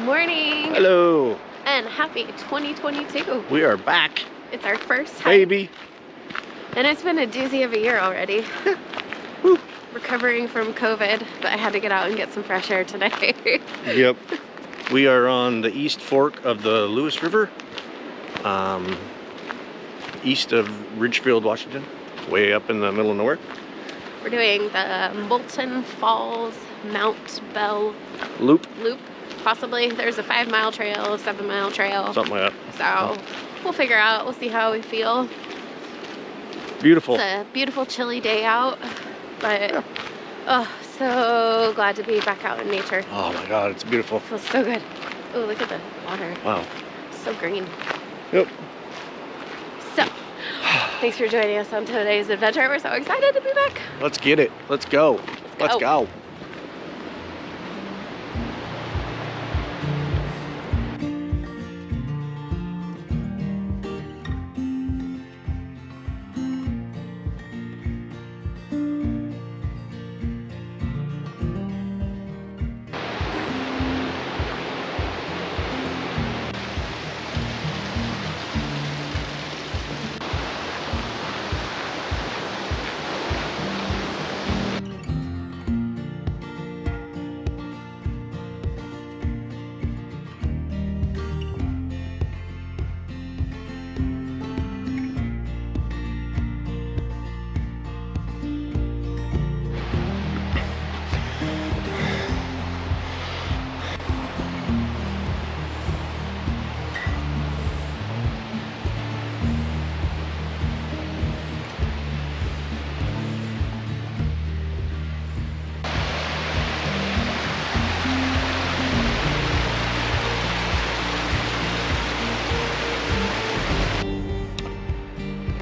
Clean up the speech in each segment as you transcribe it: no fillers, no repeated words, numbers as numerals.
Morning. Hello. And happy 2022. We are back. It's our first hike. Baby. And it's been a doozy of a year already. Woo. Recovering from COVID, but I had to get out and get some fresh air today. Yep. We are on the east fork of the Lewis River, east of Ridgefield, Washington, way up in the middle of nowhere. We're doing the Moulton Falls Mount Bell Loop. Possibly. There's a 5-mile trail, a 7-mile trail. Something like that. So we'll figure out. We'll see how we feel. Beautiful. It's a beautiful, chilly day out, but yeah. Oh, so glad to be back out in nature. Oh my God, it's beautiful. Feels so good. Oh, look at the water. Wow. So green. Yep. So, thanks for joining us on today's adventure. We're so excited to be back. Let's get it. Let's go. Let's go.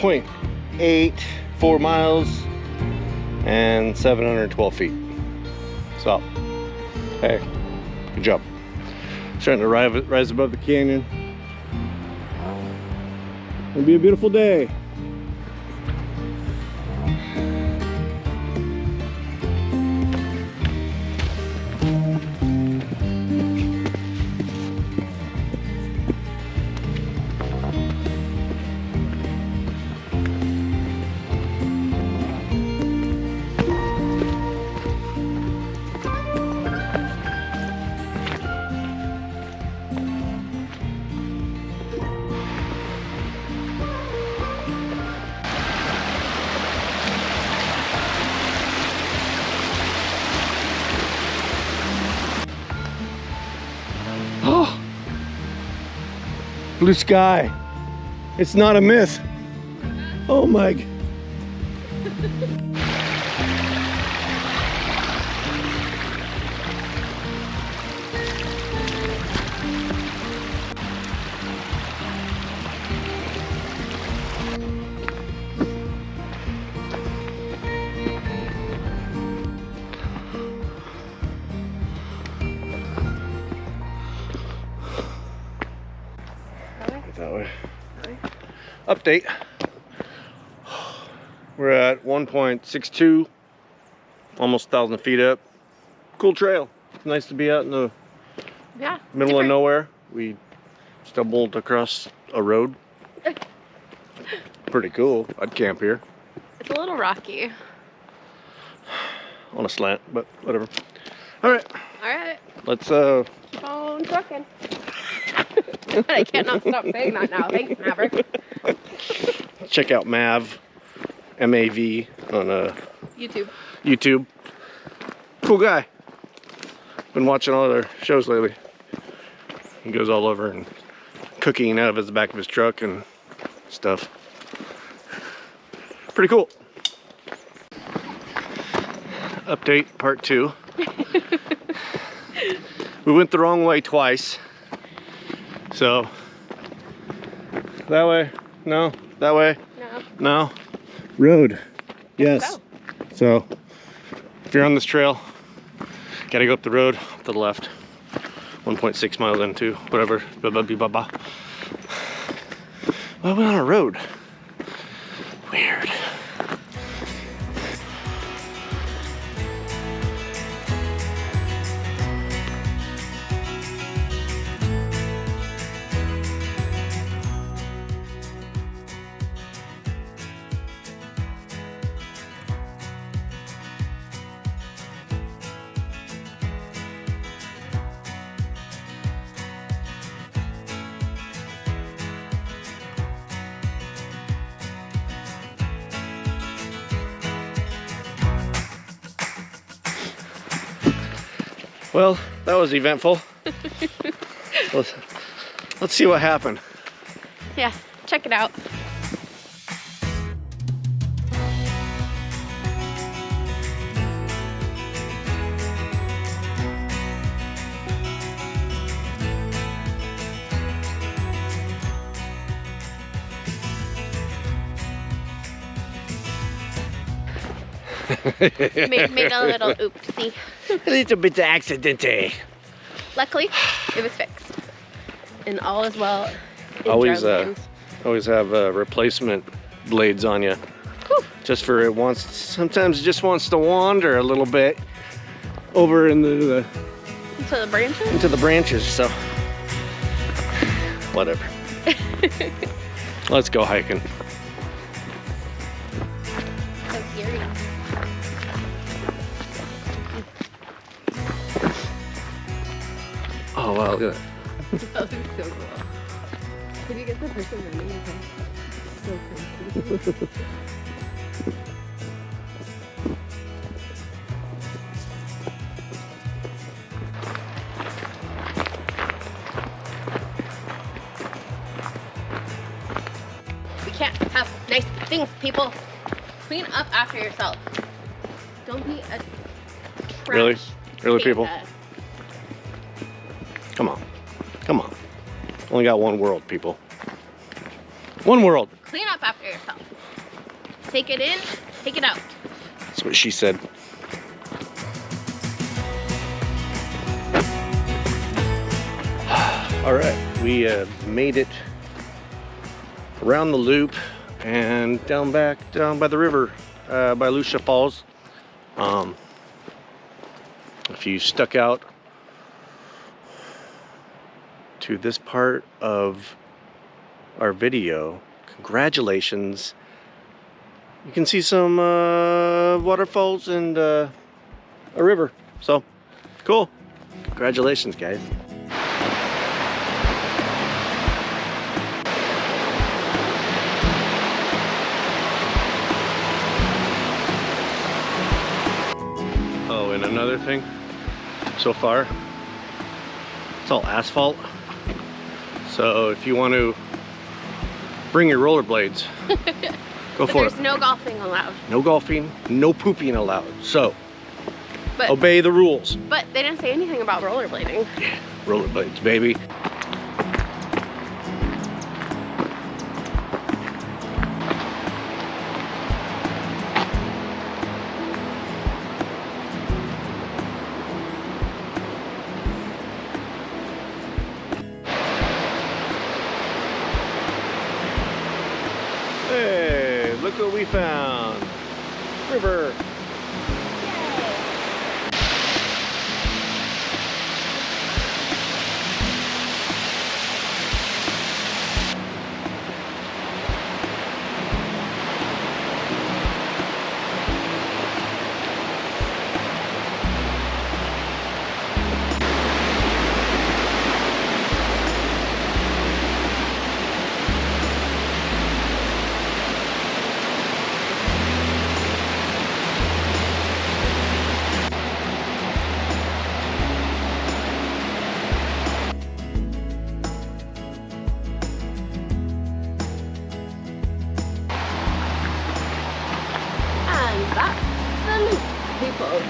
0.84 miles and 712 feet. So, hey, good job. Starting to rise above the canyon. It'll be a beautiful day. Oh, blue sky. It's not a myth. Oh my. That way. Update. We're at 1.62, almost 1,000 feet up. Cool trail. It's nice to be out in the middle of nowhere. We stumbled across a road. Pretty cool. I'd camp here. It's a little rocky. On a slant, but whatever. All right. Let's keep on trucking. I cannot stop saying that now. Thanks, Maverick. Check out Mav, M-A-V, on YouTube. Cool guy. Been watching all their shows lately. He goes all over and cooking out of the back of his truck and stuff. Pretty cool. Update part 2. We went the wrong way twice. So, that way, no, that way, no, road, yes. So, if you're on this trail, gotta go up the road to the left, 1.6 miles into whatever, blah, blah, blah, blah, blah. Well, we're on a road. Weird. Well, that was eventful. Let's see what happened. Yeah, check it out. made a little oopsie. A little bit accidental. Luckily, it was fixed. And all is well. in Always drought always have replacement blades on you. Whew. Just for sometimes it just wants to wander a little bit over into the branches, so whatever. Let's go hiking. So scary. Oh wow, look at that. That looks so cool. Did you get the person running? Okay. So cool. We can't have nice things, people. Clean up after yourself. Don't be a trash Really, people? panda. Come on. Come on. Only got one world, people. One world. Clean up after yourself. Take it in, take it out. That's what she said. All right, we made it around the loop and down by the river by Moulton Falls. If you stuck out to this part of our video, congratulations. You can see some waterfalls and a river. So cool. Congratulations, guys. Oh, and another thing, so far, it's all asphalt. So if you want to bring your rollerblades, go for it. There's no golfing allowed. No golfing, no pooping allowed. So obey the rules. But they didn't say anything about rollerblading. Yeah, rollerblades, baby. Hey, look what we found. River. People.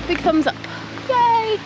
Big thumbs up. Yay!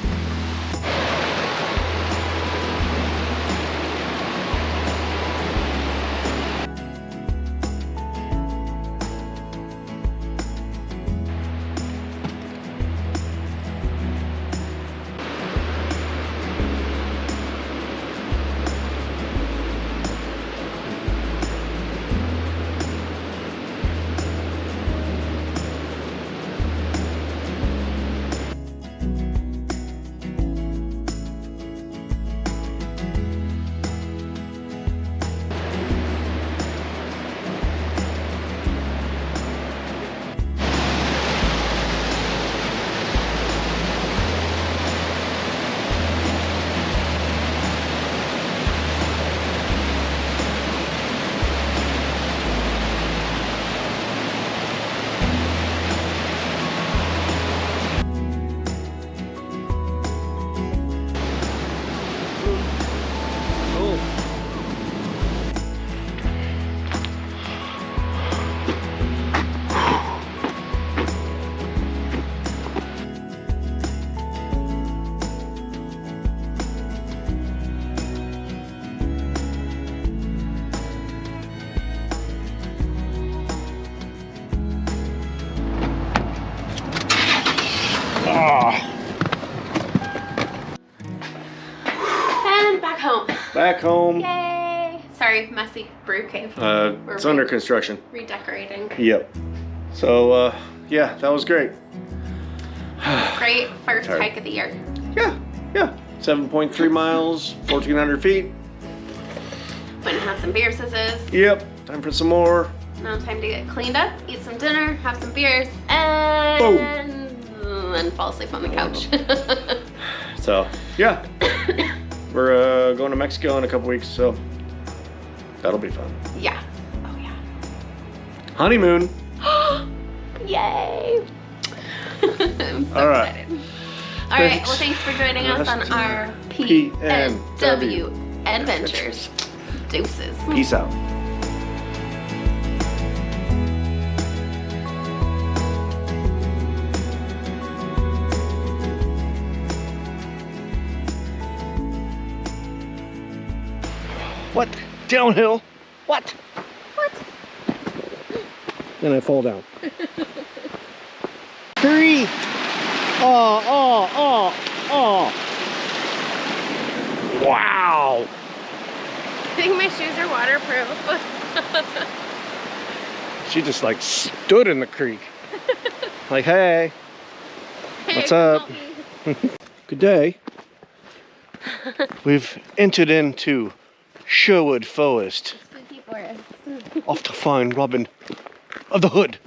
home. Back home. Yay! Sorry, messy brew cave. It's under construction. Redecorating. Yep. So, yeah, that was great. Great first hike of the year. Yeah. 7.3 miles, 1,400 feet. Went and had some beer sizzes. Yep. Time for some more. Now time to get cleaned up, eat some dinner, have some beers, and then fall asleep on the couch. So, yeah. We're going to Mexico in a couple weeks, so that'll be fun. Yeah. Oh, yeah. Honeymoon. Yay! I'm so All right. excited. All right. Well, thanks for joining us on our PNW adventures. Deuces. Peace out. What? Downhill? What? What? Then I fall down. 3. Oh. Wow. I think my shoes are waterproof. She just like stood in the creek. Like, hey, what's up? Good day. We've entered into Sherwood Forest. Spooky forest. Off to find Robin of the Hood.